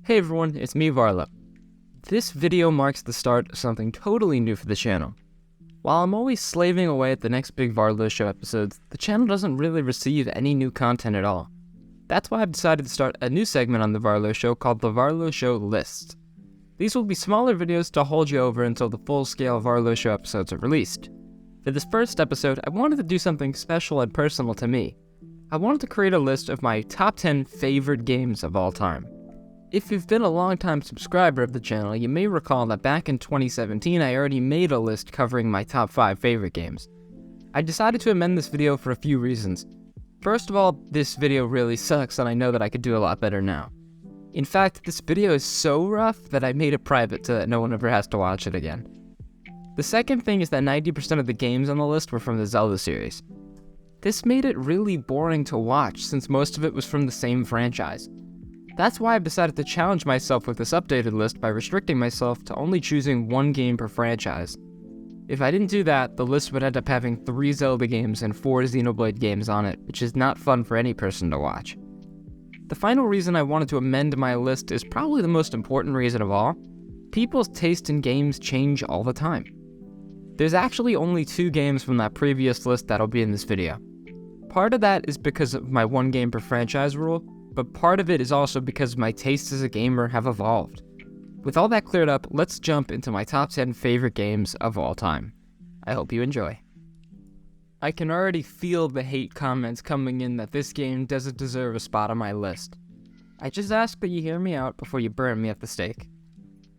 Hey everyone, it's me Varla. This video marks the start of something totally new for the channel. While I'm always slaving away at the next big Varlo Show episodes, the channel doesn't really receive any new content at all. That's why I've decided to start a new segment on the Varlo Show called the Varlo Show Lists. These will be smaller videos to hold you over until the full-scale Varlo Show episodes are released. For this first episode, I wanted to do something special and personal to me. I wanted to create a list of my top 10 favorite games of all time. If you've been a long-time subscriber of the channel, you may recall that back in 2017 I already made a list covering my top 5 favorite games. I decided to amend this video for a few reasons. First of all, this video really sucks and I know that I could do a lot better now. In fact, this video is so rough that I made it private so that no one ever has to watch it again. The second thing is that 90% of the games on the list were from the Zelda series. This made it really boring to watch since most of it was from the same franchise. That's why I've decided to challenge myself with this updated list by restricting myself to only choosing one game per franchise. If I didn't do that, the list would end up having 3 Zelda games and 4 Xenoblade games on it, which is not fun for any person to watch. The final reason I wanted to amend my list is probably the most important reason of all. People's taste in games change all the time. There's actually only 2 games from that previous list that'll be in this video. Part of that is because of my 1 game per franchise rule, but part of it is also because my tastes as a gamer have evolved. With all that cleared up, let's jump into my top 10 favorite games of all time. I hope you enjoy. I can already feel the hate comments coming in that this game doesn't deserve a spot on my list. I just ask that you hear me out before you burn me at the stake.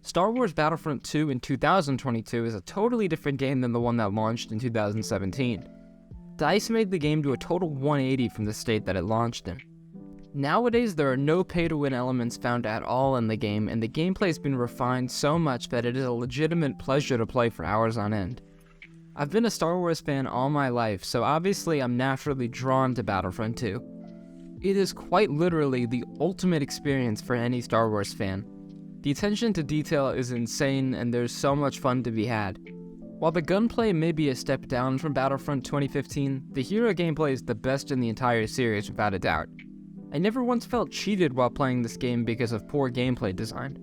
Star Wars Battlefront 2 in 2022 is a totally different game than the one that launched in 2017. DICE made the game do a total 180 from the state that it launched in. Nowadays, there are no pay-to-win elements found at all in the game, and the gameplay has been refined so much that it is a legitimate pleasure to play for hours on end. I've been a Star Wars fan all my life, so obviously I'm naturally drawn to Battlefront 2. It is quite literally the ultimate experience for any Star Wars fan. The attention to detail is insane, and there's so much fun to be had. While the gunplay may be a step down from Battlefront 2015, the hero gameplay is the best in the entire series without a doubt. I never once felt cheated while playing this game because of poor gameplay design.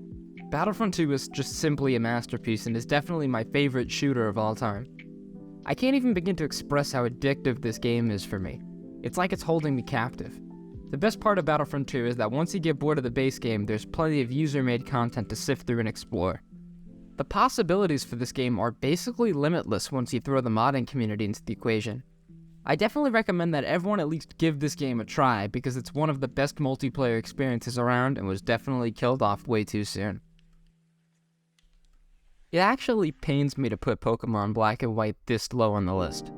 Battlefront 2 is just simply a masterpiece and is definitely my favorite shooter of all time. I can't even begin to express how addictive this game is for me. It's like it's holding me captive. The best part of Battlefront 2 is that once you get bored of the base game, there's plenty of user-made content to sift through and explore. The possibilities for this game are basically limitless once you throw the modding community into the equation. I definitely recommend that everyone at least give this game a try because it's one of the best multiplayer experiences around and was definitely killed off way too soon. It actually pains me to put Pokemon Black and White this low on the list.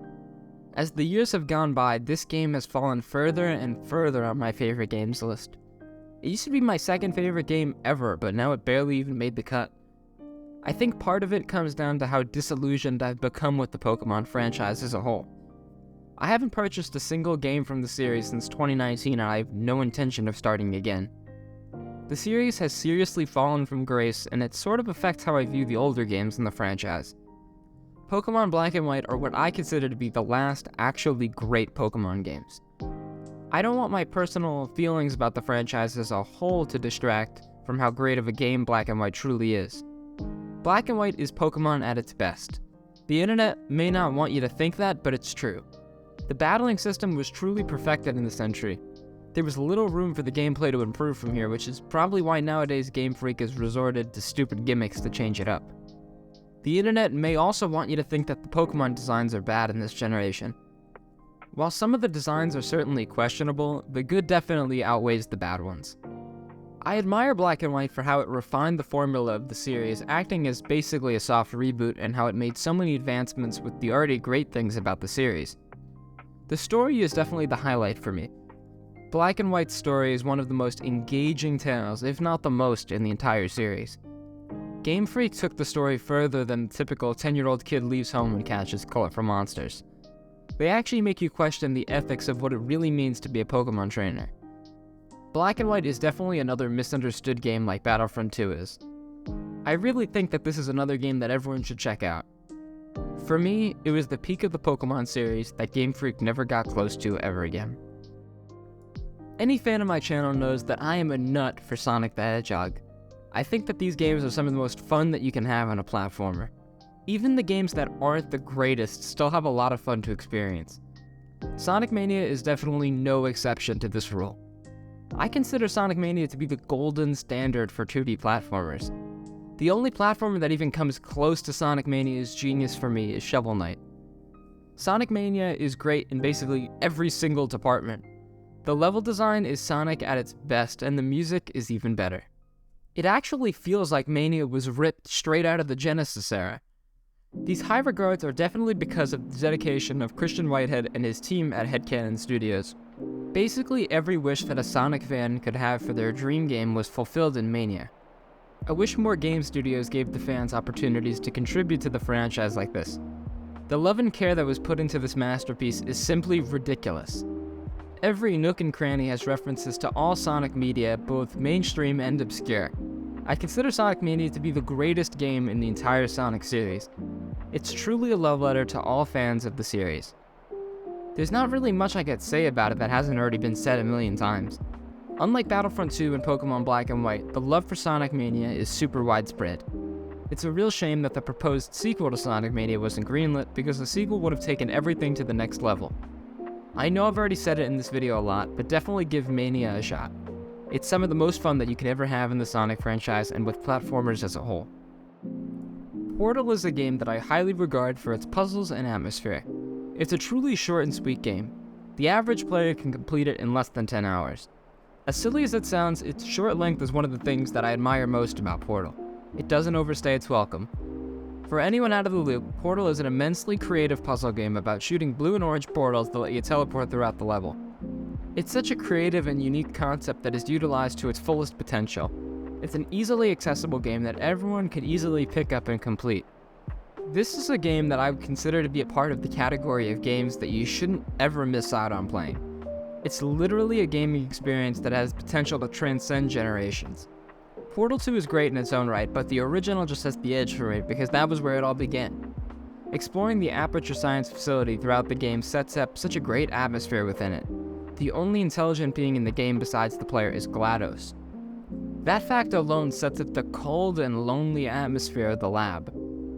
As the years have gone by, this game has fallen further and further on my favorite games list. It used to be my second favorite game ever, but now it barely even made the cut. I think part of it comes down to how disillusioned I've become with the Pokemon franchise as a whole. I haven't purchased a single game from the series since 2019 and I have no intention of starting again. The series has seriously fallen from grace and it sort of affects how I view the older games in the franchise. Pokemon Black and White are what I consider to be the last actually great Pokemon games. I don't want my personal feelings about the franchise as a whole to distract from how great of a game Black and White truly is. Black and White is Pokemon at its best. The internet may not want you to think that, but it's true. The battling system was truly perfected in this entry. There was little room for the gameplay to improve from here, which is probably why nowadays Game Freak has resorted to stupid gimmicks to change it up. The internet may also want you to think that the Pokemon designs are bad in this generation. While some of the designs are certainly questionable, the good definitely outweighs the bad ones. I admire Black and White for how it refined the formula of the series, acting as basically a soft reboot, and how it made so many advancements with the already great things about the series. The story is definitely the highlight for me. Black and White's story is one of the most engaging tales, if not the most, in the entire series. Game Freak took the story further than the typical 10-year-old kid leaves home and catches colorful monsters. They actually make you question the ethics of what it really means to be a Pokemon trainer. Black and White is definitely another misunderstood game like Battlefront 2 is. I really think that this is another game that everyone should check out. For me, it was the peak of the Pokemon series that Game Freak never got close to ever again. Any fan of my channel knows that I am a nut for Sonic the Hedgehog. I think that these games are some of the most fun that you can have on a platformer. Even the games that aren't the greatest still have a lot of fun to experience. Sonic Mania is definitely no exception to this rule. I consider Sonic Mania to be the golden standard for 2D platformers. The only platformer that even comes close to Sonic Mania's genius for me is Shovel Knight. Sonic Mania is great in basically every single department. The level design is Sonic at its best, and the music is even better. It actually feels like Mania was ripped straight out of the Genesis era. These high regards are definitely because of the dedication of Christian Whitehead and his team at Headcanon Studios. Basically every wish that a Sonic fan could have for their dream game was fulfilled in Mania. I wish more game studios gave the fans opportunities to contribute to the franchise like this. The love and care that was put into this masterpiece is simply ridiculous. Every nook and cranny has references to all Sonic media, both mainstream and obscure. I consider Sonic Mania to be the greatest game in the entire Sonic series. It's truly a love letter to all fans of the series. There's not really much I could say about it that hasn't already been said a million times. Unlike Battlefront 2 and Pokemon Black and White, the love for Sonic Mania is super widespread. It's a real shame that the proposed sequel to Sonic Mania wasn't greenlit, because the sequel would have taken everything to the next level. I know I've already said it in this video a lot, but definitely give Mania a shot. It's some of the most fun that you can ever have in the Sonic franchise and with platformers as a whole. Portal is a game that I highly regard for its puzzles and atmosphere. It's a truly short and sweet game. The average player can complete it in less than 10 hours. As silly as it sounds, its short length is one of the things that I admire most about Portal. It doesn't overstay its welcome. For anyone out of the loop, Portal is an immensely creative puzzle game about shooting blue and orange portals that let you teleport throughout the level. It's such a creative and unique concept that is utilized to its fullest potential. It's an easily accessible game that everyone could easily pick up and complete. This is a game that I would consider to be a part of the category of games that you shouldn't ever miss out on playing. It's literally a gaming experience that has potential to transcend generations. Portal 2 is great in its own right, but the original just has the edge for me because that was where it all began. Exploring the Aperture Science facility throughout the game sets up such a great atmosphere within it. The only intelligent being in the game besides the player is GLaDOS. That fact alone sets up the cold and lonely atmosphere of the lab.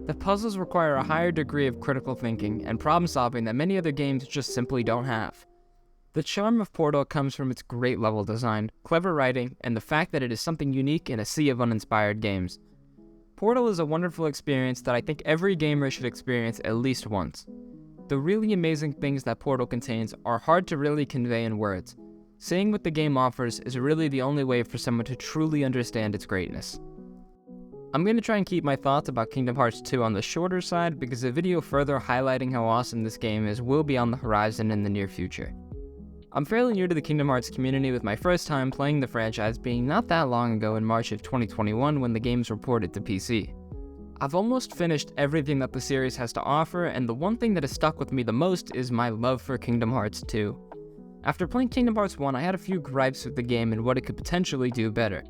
The puzzles require a higher degree of critical thinking and problem solving that many other games just simply don't have. The charm of Portal comes from its great level design, clever writing, and the fact that it is something unique in a sea of uninspired games. Portal is a wonderful experience that I think every gamer should experience at least once. The really amazing things that Portal contains are hard to really convey in words. Seeing what the game offers is really the only way for someone to truly understand its greatness. I'm going to try and keep my thoughts about Kingdom Hearts 2 on the shorter side because a video further highlighting how awesome this game is will be on the horizon in the near future. I'm fairly new to the Kingdom Hearts community, with my first time playing the franchise being not that long ago in March of 2021 when the games were ported to PC. I've almost finished everything that the series has to offer, and the one thing that has stuck with me the most is my love for Kingdom Hearts 2. After playing Kingdom Hearts 1, I had a few gripes with the game and what it could potentially do better.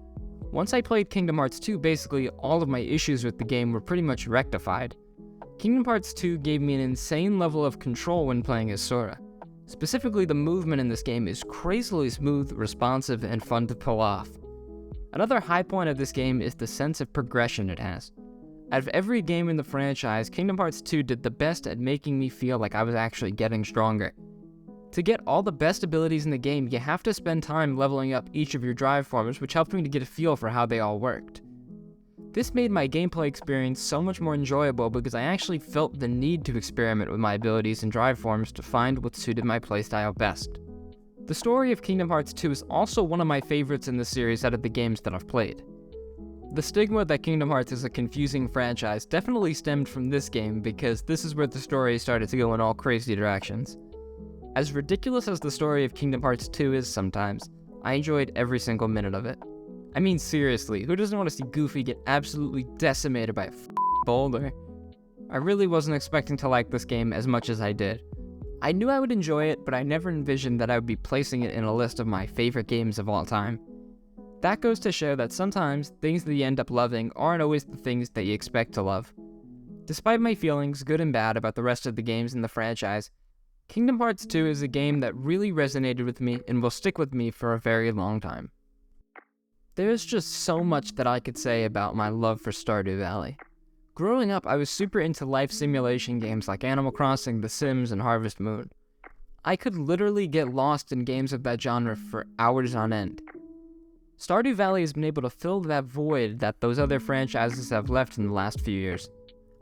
Once I played Kingdom Hearts 2, basically all of my issues with the game were pretty much rectified. Kingdom Hearts 2 gave me an insane level of control when playing as Sora. Specifically, the movement in this game is crazily smooth, responsive, and fun to pull off. Another high point of this game is the sense of progression it has. Out of every game in the franchise, Kingdom Hearts 2 did the best at making me feel like I was actually getting stronger. To get all the best abilities in the game, you have to spend time leveling up each of your drive forms, which helped me to get a feel for how they all worked. This made my gameplay experience so much more enjoyable because I actually felt the need to experiment with my abilities and drive forms to find what suited my playstyle best. The story of Kingdom Hearts 2 is also one of my favorites in the series out of the games that I've played. The stigma that Kingdom Hearts is a confusing franchise definitely stemmed from this game because this is where the story started to go in all crazy directions. As ridiculous as the story of Kingdom Hearts 2 is sometimes, I enjoyed every single minute of it. I mean seriously, who doesn't want to see Goofy get absolutely decimated by a boulder? I really wasn't expecting to like this game as much as I did. I knew I would enjoy it, but I never envisioned that I would be placing it in a list of my favorite games of all time. That goes to show that sometimes things that you end up loving aren't always the things that you expect to love. Despite my feelings, good and bad, about the rest of the games in the franchise, Kingdom Hearts 2 is a game that really resonated with me and will stick with me for a very long time. There's just so much that I could say about my love for Stardew Valley. Growing up, I was super into life simulation games like Animal Crossing, The Sims, and Harvest Moon. I could literally get lost in games of that genre for hours on end. Stardew Valley has been able to fill that void that those other franchises have left in the last few years.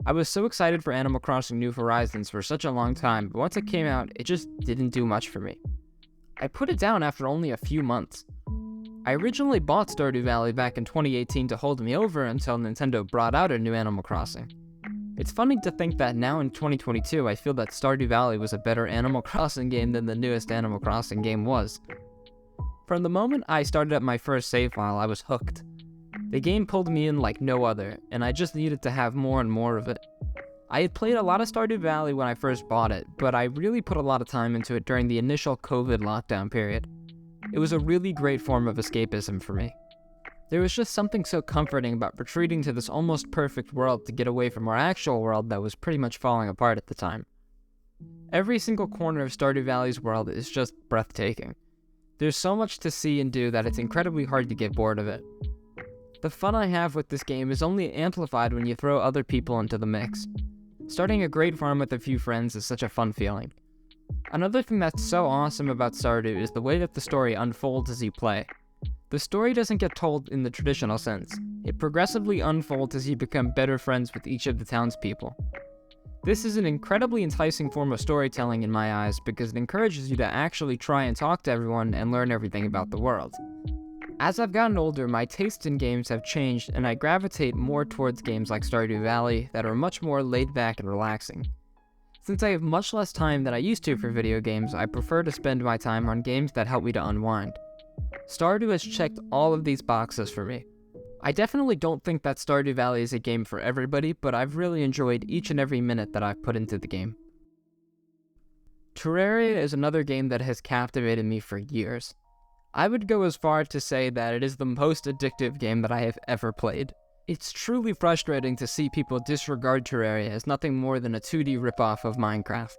I was so excited for Animal Crossing New Horizons for such a long time, but once it came out, it just didn't do much for me. I put it down after only a few months. I originally bought Stardew Valley back in 2018 to hold me over until Nintendo brought out a new Animal Crossing. It's funny to think that now in 2022 I feel that Stardew Valley was a better Animal Crossing game than the newest Animal Crossing game was. From the moment I started up my first save file, I was hooked. The game pulled me in like no other, and I just needed to have more and more of it. I had played a lot of Stardew Valley when I first bought it, but I really put a lot of time into it during the initial COVID lockdown period. It was a really great form of escapism for me. There was just something so comforting about retreating to this almost perfect world to get away from our actual world that was pretty much falling apart at the time. Every single corner of Stardew Valley's world is just breathtaking. There's so much to see and do that it's incredibly hard to get bored of it. The fun I have with this game is only amplified when you throw other people into the mix. Starting a great farm with a few friends is such a fun feeling. Another thing that's so awesome about Stardew is the way that the story unfolds as you play. The story doesn't get told in the traditional sense. It progressively unfolds as you become better friends with each of the townspeople. This is an incredibly enticing form of storytelling in my eyes because it encourages you to actually try and talk to everyone and learn everything about the world. As I've gotten older, my tastes in games have changed and I gravitate more towards games like Stardew Valley that are much more laid back and relaxing. Since I have much less time than I used to for video games, I prefer to spend my time on games that help me to unwind. Stardew has checked all of these boxes for me. I definitely don't think that Stardew Valley is a game for everybody, but I've really enjoyed each and every minute that I've put into the game. Terraria is another game that has captivated me for years. I would go as far to say that it is the most addictive game that I have ever played. It's truly frustrating to see people disregard Terraria as nothing more than a 2D ripoff of Minecraft.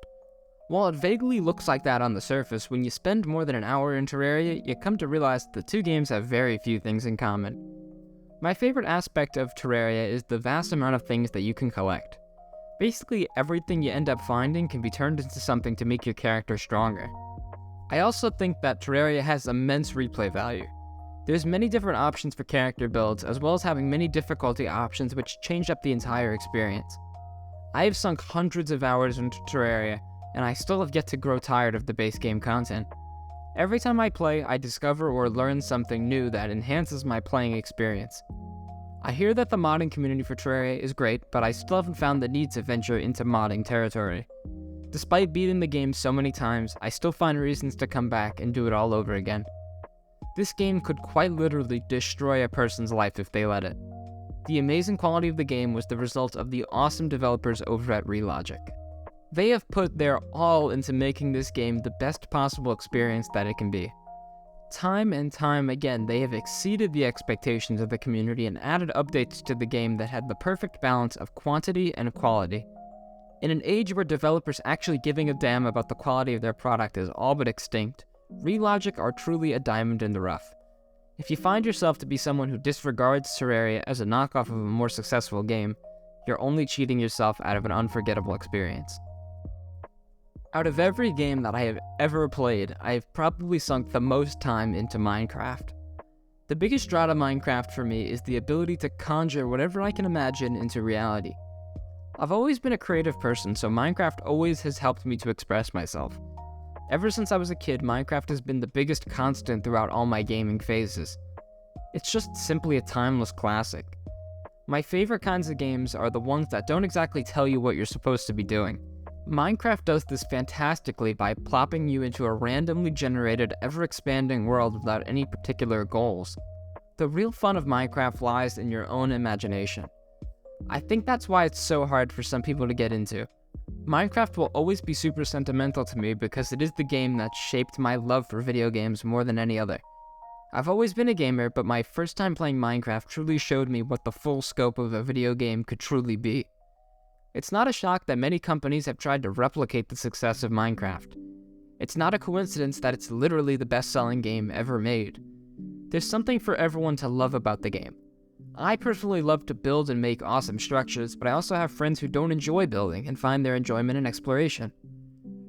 While it vaguely looks like that on the surface, when you spend more than an hour in Terraria, you come to realize that the two games have very few things in common. My favorite aspect of Terraria is the vast amount of things that you can collect. Basically, everything you end up finding can be turned into something to make your character stronger. I also think that Terraria has immense replay value. There's many different options for character builds, as well as having many difficulty options which change up the entire experience. I have sunk hundreds of hours into Terraria, and I still have yet to grow tired of the base game content. Every time I play, I discover or learn something new that enhances my playing experience. I hear that the modding community for Terraria is great, but I still haven't found the need to venture into modding territory. Despite beating the game so many times, I still find reasons to come back and do it all over again. This game could quite literally destroy a person's life if they let it. The amazing quality of the game was the result of the awesome developers over at Relogic. They have put their all into making this game the best possible experience that it can be. Time and time again, they have exceeded the expectations of the community and added updates to the game that had the perfect balance of quantity and quality. In an age where developers actually giving a damn about the quality of their product is all but extinct, Relogic are truly a diamond in the rough. If you find yourself to be someone who disregards Terraria as a knockoff of a more successful game, you're only cheating yourself out of an unforgettable experience. Out of every game that I have ever played, I have probably sunk the most time into Minecraft. The biggest draw to Minecraft for me is the ability to conjure whatever I can imagine into reality. I've always been a creative person, so Minecraft always has helped me to express myself. Ever since I was a kid, Minecraft has been the biggest constant throughout all my gaming phases. It's just simply a timeless classic. My favorite kinds of games are the ones that don't exactly tell you what you're supposed to be doing. Minecraft does this fantastically by plopping you into a randomly generated, ever-expanding world without any particular goals. The real fun of Minecraft lies in your own imagination. I think that's why it's so hard for some people to get into. Minecraft will always be super sentimental to me because it is the game that shaped my love for video games more than any other. I've always been a gamer, but my first time playing Minecraft truly showed me what the full scope of a video game could truly be. It's not a shock that many companies have tried to replicate the success of Minecraft. It's not a coincidence that it's literally the best-selling game ever made. There's something for everyone to love about the game. I personally love to build and make awesome structures, but I also have friends who don't enjoy building and find their enjoyment in exploration.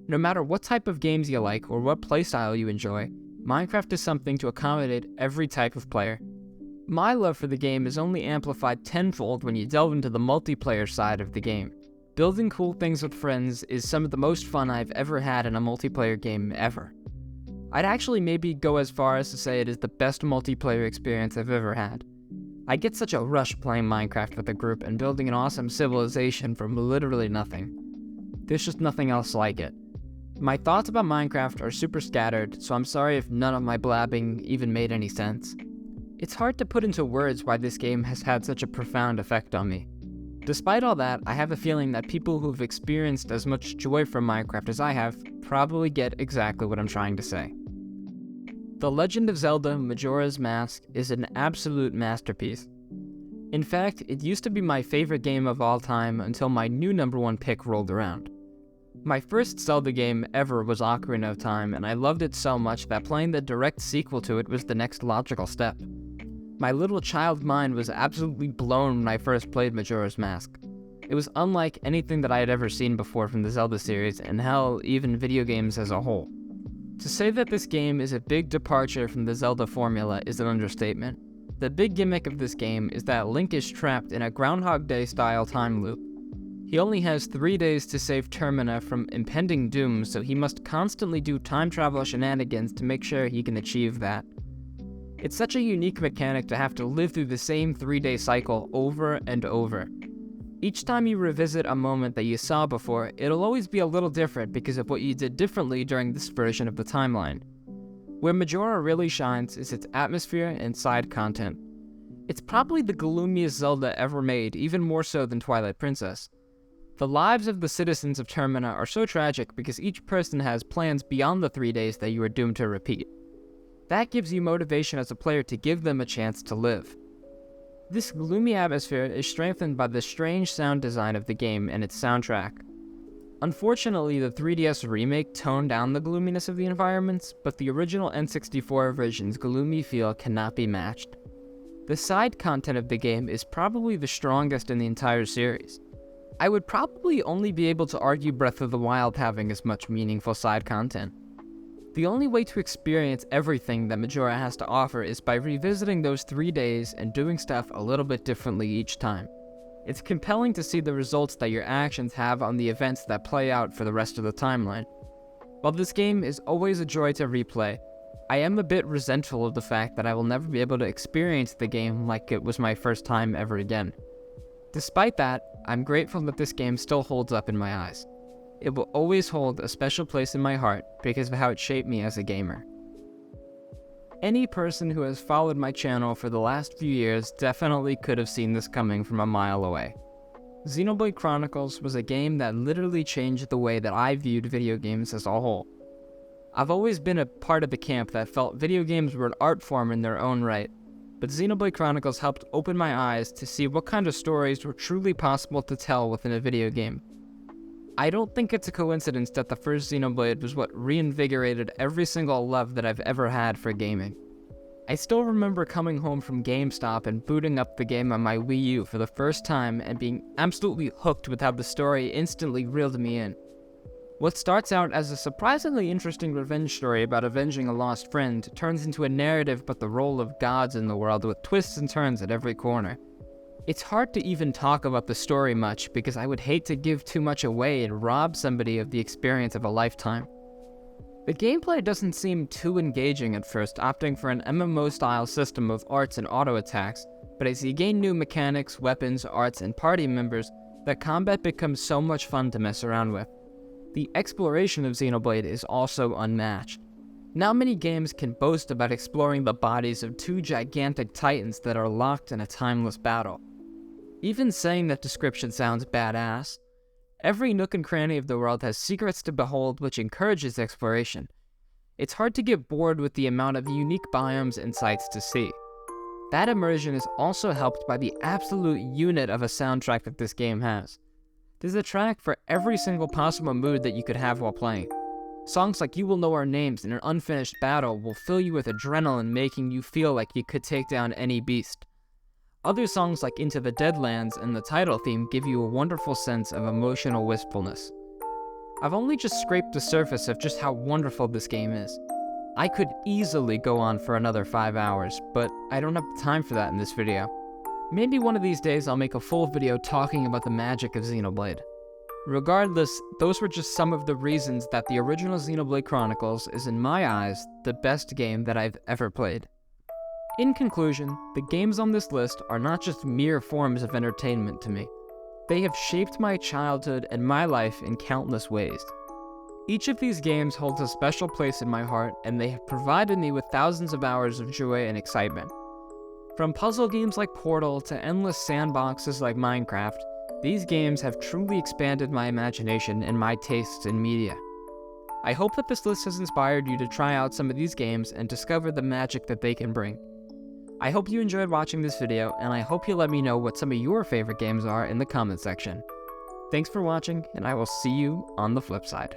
No matter what type of games you like or what playstyle you enjoy, Minecraft is something to accommodate every type of player. My love for the game is only amplified tenfold when you delve into the multiplayer side of the game. Building cool things with friends is some of the most fun I've ever had in a multiplayer game ever. I'd actually maybe go as far as to say it is the best multiplayer experience I've ever had. I get such a rush playing Minecraft with a group and building an awesome civilization from literally nothing. There's just nothing else like it. My thoughts about Minecraft are super scattered, so I'm sorry if none of my blabbing even made any sense. It's hard to put into words why this game has had such a profound effect on me. Despite all that, I have a feeling that people who've experienced as much joy from Minecraft as I have probably get exactly what I'm trying to say. The Legend of Zelda Majora's Mask is an absolute masterpiece. In fact, it used to be my favorite game of all time until my new number one pick rolled around. My first Zelda game ever was Ocarina of Time, and I loved it so much that playing the direct sequel to it was the next logical step. My little child mind was absolutely blown when I first played Majora's Mask. It was unlike anything that I had ever seen before from the Zelda series, and hell, even video games as a whole. To say that this game is a big departure from the Zelda formula is an understatement. The big gimmick of this game is that Link is trapped in a Groundhog Day style time loop. He only has 3 days to save Termina from impending doom, so he must constantly do time travel shenanigans to make sure he can achieve that. It's such a unique mechanic to have to live through the same 3-day cycle over and over. Each time you revisit a moment that you saw before, it'll always be a little different because of what you did differently during this version of the timeline. Where Majora really shines is its atmosphere and side content. It's probably the gloomiest Zelda ever made, even more so than Twilight Princess. The lives of the citizens of Termina are so tragic because each person has plans beyond the 3 days that you are doomed to repeat. That gives you motivation as a player to give them a chance to live. This gloomy atmosphere is strengthened by the strange sound design of the game and its soundtrack. Unfortunately, the 3DS remake toned down the gloominess of the environments, but the original N64 version's gloomy feel cannot be matched. The side content of the game is probably the strongest in the entire series. I would probably only be able to argue Breath of the Wild having as much meaningful side content. The only way to experience everything that Majora has to offer is by revisiting those 3 days and doing stuff a little bit differently each time. It's compelling to see the results that your actions have on the events that play out for the rest of the timeline. While this game is always a joy to replay, I am a bit resentful of the fact that I will never be able to experience the game like it was my first time ever again. Despite that, I'm grateful that this game still holds up in my eyes. It will always hold a special place in my heart because of how it shaped me as a gamer. Any person who has followed my channel for the last few years definitely could have seen this coming from a mile away. Xenoblade Chronicles was a game that literally changed the way that I viewed video games as a whole. I've always been a part of the camp that felt video games were an art form in their own right, but Xenoblade Chronicles helped open my eyes to see what kind of stories were truly possible to tell within a video game. I don't think it's a coincidence that the first Xenoblade was what reinvigorated every single love that I've ever had for gaming. I still remember coming home from GameStop and booting up the game on my Wii U for the first time and being absolutely hooked with how the story instantly reeled me in. What starts out as a surprisingly interesting revenge story about avenging a lost friend turns into a narrative about the role of gods in the world with twists and turns at every corner. It's hard to even talk about the story much because I would hate to give too much away and rob somebody of the experience of a lifetime. The gameplay doesn't seem too engaging at first, opting for an MMO-style system of arts and auto-attacks, but as you gain new mechanics, weapons, arts, and party members, the combat becomes so much fun to mess around with. The exploration of Xenoblade is also unmatched. Not many games can boast about exploring the bodies of two gigantic titans that are locked in a timeless battle. Even saying that description sounds badass. Every nook and cranny of the world has secrets to behold which encourages exploration. It's hard to get bored with the amount of unique biomes and sights to see. That immersion is also helped by the absolute unit of a soundtrack that this game has. There's a track for every single possible mood that you could have while playing. Songs like You Will Know Our Names and An Unfinished Battle will fill you with adrenaline, making you feel like you could take down any beast. Other songs like Into the Deadlands and the title theme give you a wonderful sense of emotional wistfulness. I've only just scraped the surface of just how wonderful this game is. I could easily go on for another 5 hours, but I don't have the time for that in this video. Maybe one of these days I'll make a full video talking about the magic of Xenoblade. Regardless, those were just some of the reasons that the original Xenoblade Chronicles is, in my eyes, the best game that I've ever played. In conclusion, the games on this list are not just mere forms of entertainment to me. They have shaped my childhood and my life in countless ways. Each of these games holds a special place in my heart, and they have provided me with thousands of hours of joy and excitement. From puzzle games like Portal to endless sandboxes like Minecraft, these games have truly expanded my imagination and my tastes in media. I hope that this list has inspired you to try out some of these games and discover the magic that they can bring. I hope you enjoyed watching this video, and I hope you let me know what some of your favorite games are in the comment section. Thanks for watching, and I will see you on the flip side.